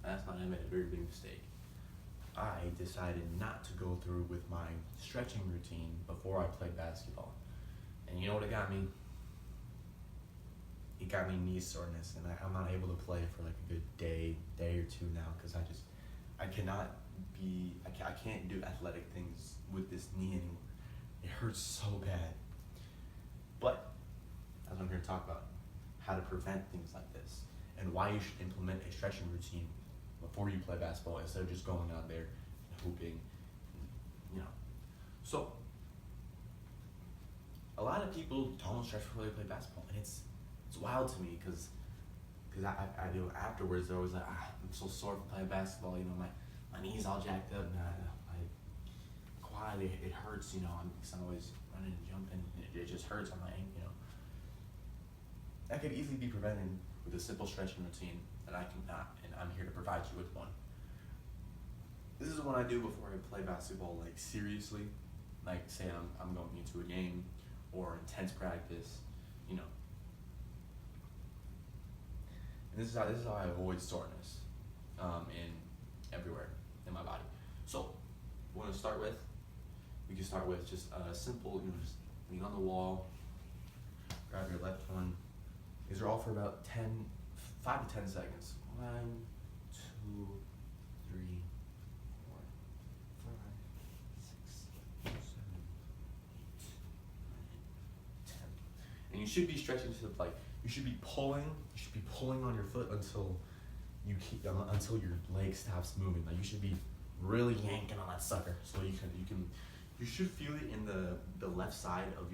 Last night I made a very big mistake. I decided not to go through with my stretching routine before I played basketball. And you know what it got me? It got me knee soreness, and I'm not able to play for like a good day or two now because I can't do athletic things with this knee anymore. It hurts so bad. But that's what I'm here to talk about, how to prevent things like this and why you should implement a stretching routine before you play basketball instead of just going out there and hooping, you know. So, a lot of people don't stretch before they play basketball, and it's wild to me because I do afterwards. They're always like, I'm so sore from playing basketball. You know, my knees all jacked up, and my quad it hurts. You know, I'm always running and jumping. It just hurts on my ankle. You know, that could easily be prevented with a simple stretching routine that I can not, and I'm here to provide you with one. This is what I do before I play basketball, like seriously. Like say I'm going into a game or intense practice, you know. And this is how I avoid soreness in everywhere in my body. So we can start with just a simple, you know, just lean on the wall, grab your left one. These are all for about 5 to 10 seconds. 1, 2, 3, 4, 5, 6, 7, 8, 9, 10. And you should be stretching to you should be pulling on your foot until your leg stops moving. Like you should be really yanking on that sucker so you should feel it in the left side of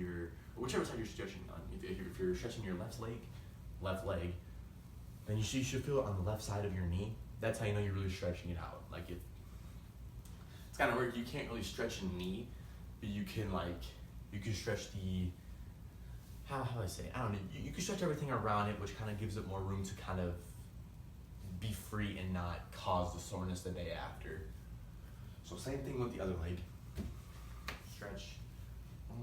whichever side you're stretching on. If you're stretching your left leg, then you should feel it on the left side of your knee. That's how you know you're really stretching it out. Like it's kind of weird. You can't really stretch a knee, but you can stretch the, how do I say it? I don't know. You can stretch everything around it, which kind of gives it more room to kind of be free and not cause the soreness the day after. So same thing with the other leg. Stretch 1,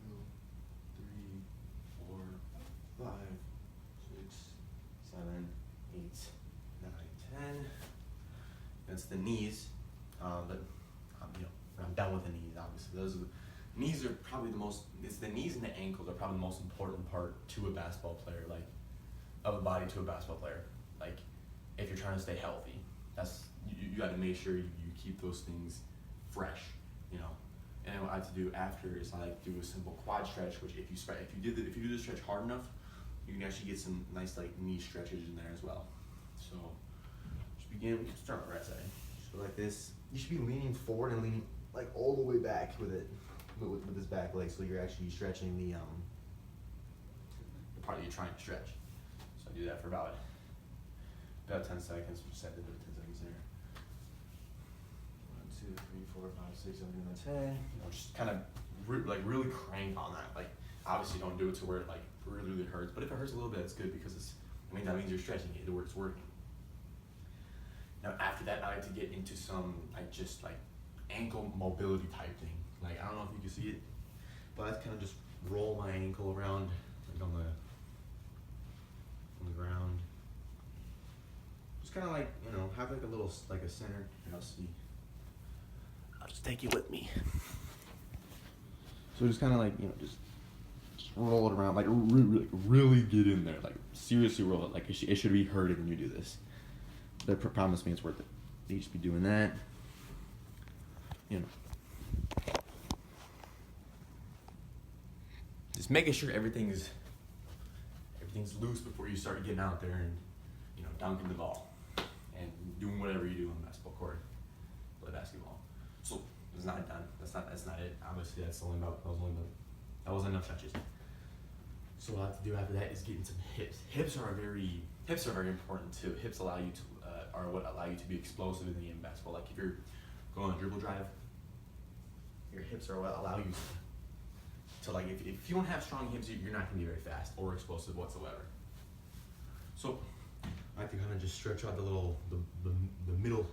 2, 3, 4, 5, 6, 7, 8, 9, 10. That's the knees. But I'm done with the knees. Obviously, knees are probably it's the knees and the ankles are probably the most important part to a basketball player, like of a body to a basketball player. Like if you're trying to stay healthy, you got to make sure you keep those things fresh, you know. And what I like to do after is I like to do a simple quad stretch, which if you do the stretch hard enough, you can actually get some nice like knee stretches in there as well. So we can start right side. So like this, you should be leaning forward and leaning like all the way back with this back leg, so you're actually stretching the part that you're trying to stretch. So I do that for about 10 seconds. Just set it to 10 seconds there. 1, 2, 3, 4, 5, 6, 7, 8, 9, 10. You know, just kind of really crank on that. Like obviously don't do it to where it like really hurts, but if it hurts a little bit, it's good because that means you're stretching it. It's working. Now after that, I like to get into some just ankle mobility type thing. Like I don't know if you can see it, but I kind of just roll my ankle around on the ground. Just kind of have a little a center. I'll see. I'll just take you with me. So just kind of just roll it around, really get in there, seriously roll it. It should be hurting when you do this. But promise me it's worth it. You just be doing that. Just making sure everything's loose before you start getting out there and dunking the ball and doing whatever you do on the basketball court, play basketball. So it's not done. That's not it. Obviously that wasn't enough touches. So what I have to do after that is get in some hips. Hips are very important too. Hips allow you to are what allow you to be explosive in the game of basketball. Like if you're going on a dribble drive, your hips are what allow you to if you don't have strong hips, you're not going to be very fast or explosive whatsoever. So I like to kind of just stretch out the middle,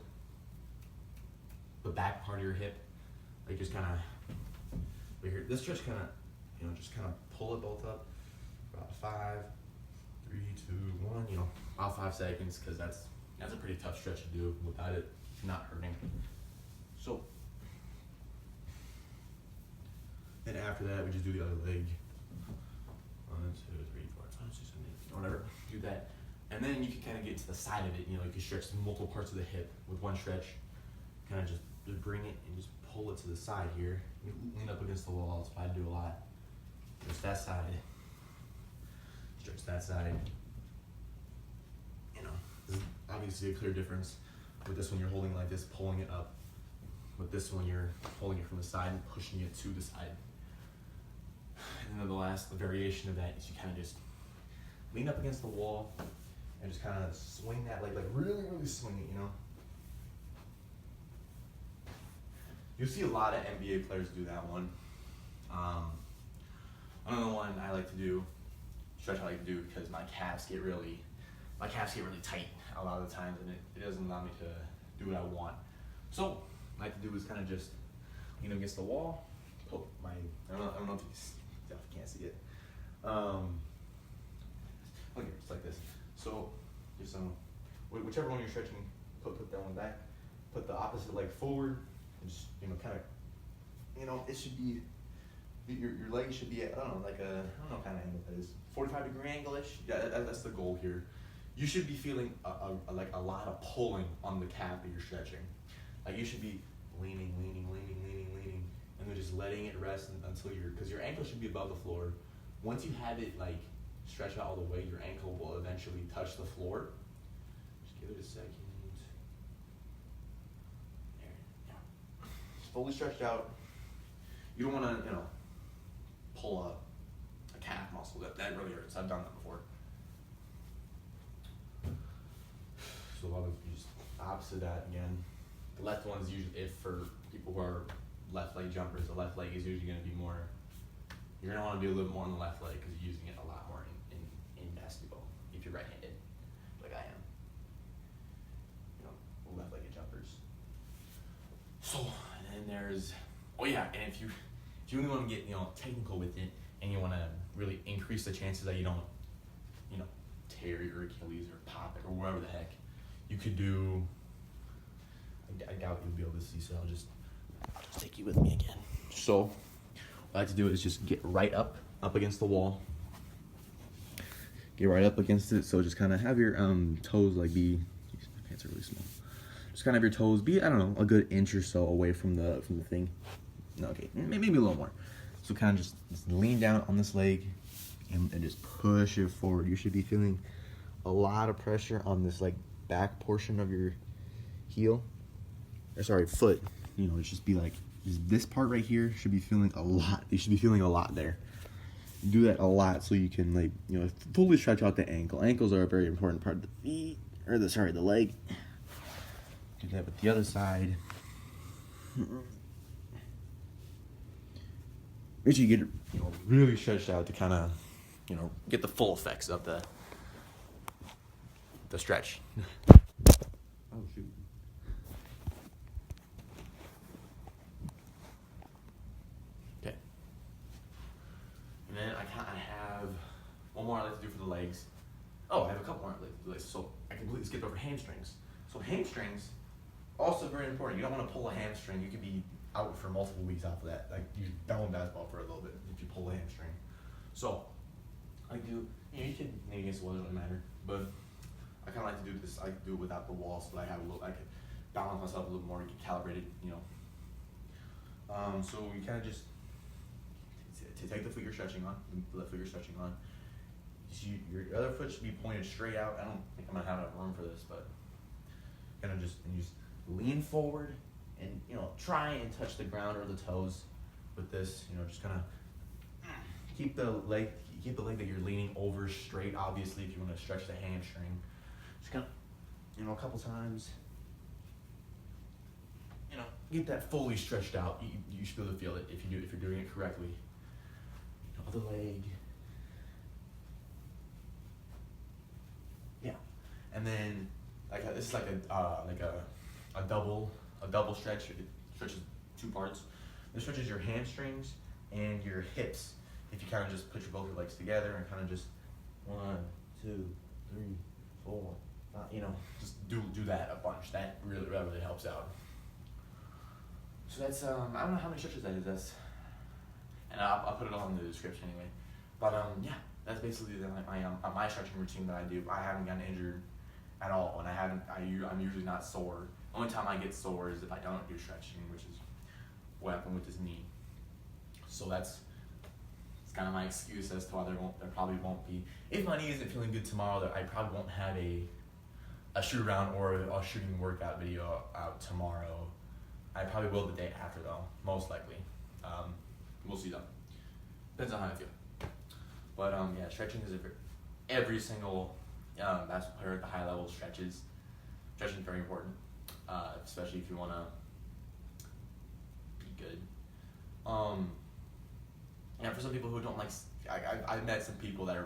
the back part of your hip, just kind of right here. This stretch kind of just kind of pull it both up about 5, 3, 2, 1. About 5 seconds because that's That's a pretty tough stretch to do without it not hurting. So then after that, we just do the other leg. 1, 2, 3, 4, 5, 6, 7, 8, whatever. Do that. And then you can kind of get to the side of it. You know, you can stretch multiple parts of the hip with one stretch. Kind of just bring it and just pull it to the side here. You lean up against the wall. That's what I do a lot. Stretch that side. Stretch that side. You know, there's obviously a clear difference. With this one, you're holding like this, pulling it up. With this one, you're holding it from the side and pushing it to the side. And then the last variation of that is you kind of just lean up against the wall and just kind of swing that leg, like really, really swing it, you know? You'll see a lot of NBA players do that one. Another one I like to do, stretch I like to do because my calves get really tight a lot of the times, and it doesn't allow me to do what I want. So what I like to do is kind of just lean against the wall, put my, I don't know if you can't see it. Okay, just like this. So just whichever one you're stretching, put that one back, put the opposite leg forward, and just, you know, kind of, you know, it should be, your leg should be at, I don't know what kind of angle that is, 45-degree angle-ish. Yeah, that's the goal here. You should be feeling like a lot of pulling on the calf that you're stretching. Like you should be leaning, and then just letting it rest until because your ankle should be above the floor. Once you have it like stretch out all the way, your ankle will eventually touch the floor. Just give it a second. There, yeah. It's fully stretched out. You don't want to, you know, pull a calf muscle. That really hurts. I've done that before. So a lot of just opposite of that again. The left one's usually, if for people who are left leg jumpers, the left leg is usually going to be more, you're going to want to do a little more on the left leg because you're using it a lot more in basketball if you're right-handed, like I am. You know, left-legged jumpers. So, and then there's, oh yeah, and if you really want to get, you know, technical with it and you want to really increase the chances that you don't, you know, tear your Achilles or pop it or whatever the heck, you could do, I doubt you'll be able to see, so I'll just take you with me again. So what I like to do is just get right up against the wall. Get right up against it, so just kind of have your toes like be, geez, my pants are really small. Just kind of have your toes be, I don't know, a good inch or so away from the thing. No, okay, maybe a little more. So kind of just lean down on this leg and just push it forward. You should be feeling a lot of pressure on this like back portion of your heel, or sorry, foot. You know, it should be like this part right here should be feeling a lot. You should be feeling a lot there. Do that a lot so you can, like, you know, fully stretch out the ankle. Ankles are a very important part of the feet, or the leg. Do that with the other side. Make sure you get it, you know, really stretched out to kind of, you know, get the full effects of the stretch. Oh shoot. Okay. And then I have one more I like to do for the legs. Oh, I have a couple more I like to do. So I completely skipped over hamstrings. So hamstrings, also very important. You don't want to pull a hamstring. You could be out for multiple weeks after that. Like you down basketball for a little bit if you pull a hamstring. So I do, you know, you can maybe against the wall, it doesn't matter. But I kind of like to do this. I do it without the wall, so that I can balance myself a little more, get calibrated, you know. So you kind of just take the foot you're stretching on, the left foot you're stretching on. Your other foot should be pointed straight out. I don't think I'm gonna have enough room for this, but kind of just lean forward and, you know, try and touch the ground or the toes with this. You know, just kind of keep the leg that you're leaning over straight. Obviously, if you want to stretch the hamstring, just kind of, you know, a couple times. You know, get that fully stretched out. You should be able to feel it if you're doing it correctly. Other leg. Yeah, and then this is like a double stretch. It stretches two parts. This stretches your hamstrings and your hips. If you kind of just put both your legs together and kind of just 1, 2, 3, 4, just do that a bunch. That really helps out. So that's I don't know how many stretches that is. That's, and I'll put it all in the description anyway. But yeah, that's basically my stretching routine that I do. I haven't gotten injured at all, and I'm usually not sore. Only time I get sore is if I don't do stretching, which is what happened with this knee. So it's kind of my excuse as to why there probably won't be. If my knee isn't feeling good tomorrow, that I probably won't have a shoot around or a shooting workout video out tomorrow. I probably will the day after though, most likely. We'll see though. Depends on how I feel. But yeah, stretching is every single basketball player at the high level stretches. Stretching is very important, especially if you want to be good. And for some people who don't like, I've met some people that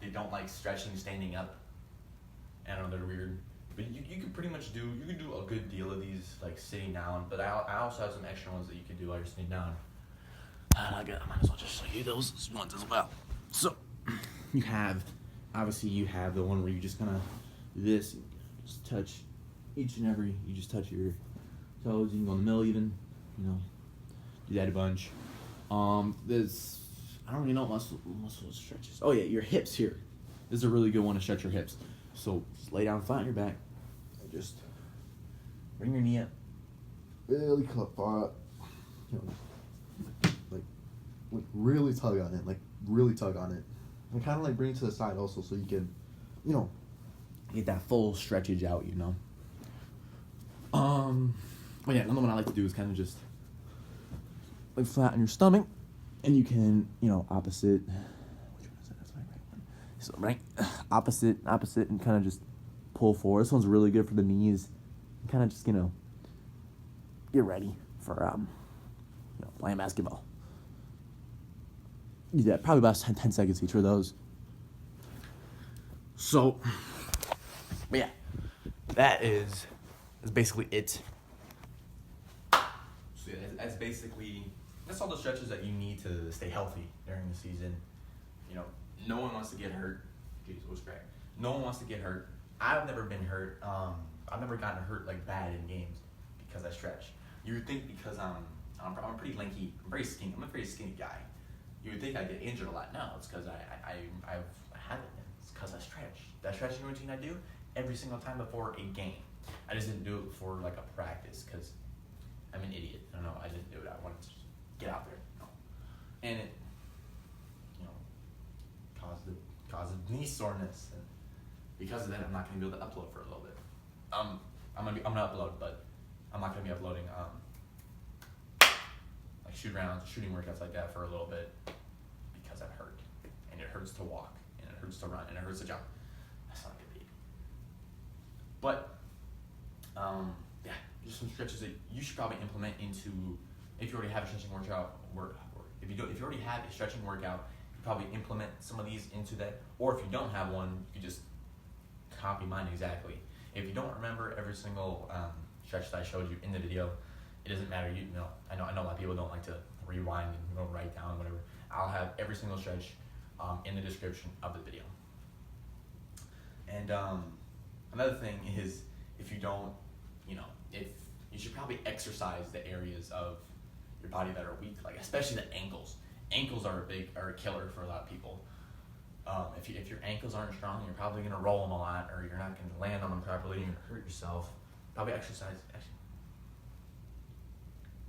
they don't like stretching standing up. I don't know, they're weird. But you can pretty much do a good deal of these like sitting down. But I also have some extra ones that you can do while you're sitting down. And I might as well just show you those ones as well. So you have the one where you just kind of this, just touch each and every. You just touch your toes. You can go in the middle even. Do that a bunch. This I don't really know what muscle stretches. Oh yeah, your hips here. This is a really good one to stretch your hips. So just lay down flat on your back. And just bring your knee up. Really far up. Like really tug on it. And kind of like bring it to the side also, so you can, get that full stretchage out. But yeah, another one I like to do is kind of just like flatten your stomach, and you can, opposite. Which one is that? That's my right one. So right, opposite, and kind of just pull forward. This one's really good for the knees. And kind of just get ready for playing basketball. You do that probably about 10 seconds each for those. So, but yeah, that's basically it. So yeah, that's all the stretches that you need to stay healthy during the season. No one wants to get hurt. Jeez, it was great. No one wants to get hurt. I've never been hurt. I've never gotten hurt like bad in games because I stretch. You would think because I'm pretty lanky. I'm very skinny. I'm a very skinny guy. You would think I get injured a lot. No, it's because I haven't. It's because I stretch. That stretching routine I do every single time before a game. I just didn't do it before like a practice because I'm an idiot. I don't know. I didn't do it. I wanted to just get out there. And it, caused a knee soreness. And because of that, I'm not going to be able to upload for a little bit. I'm gonna upload, but I'm not going to be uploading like shoot rounds, shooting workouts like that for a little bit because I'm hurt, and it hurts to walk, and it hurts to run, and it hurts to jump. That's not good. But yeah, just some stretches that you should probably implement into if you already have a stretching workout. If you already have a stretching workout, you probably implement some of these into that. Or if you don't have one, you just copy mine exactly. If you don't remember every single stretch that I showed you in the video, it doesn't matter. I know a lot of people don't like to rewind and write down whatever. I'll have every single stretch in the description of the video. And another thing is, if you don't, if you should probably exercise the areas of your body that are weak, like especially the ankles. Ankles are a killer for a lot of people. If your ankles aren't strong, you're probably gonna roll them a lot, or you're not gonna land on them properly, and hurt yourself. Probably exercise.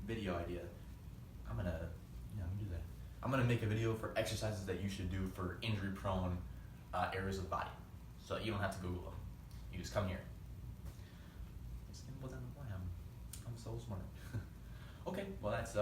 Video idea. I'm gonna do that. I'm gonna make a video for exercises that you should do for injury-prone areas of the body, so you don't have to Google them. You just come here. I'm so smart. Okay, well that's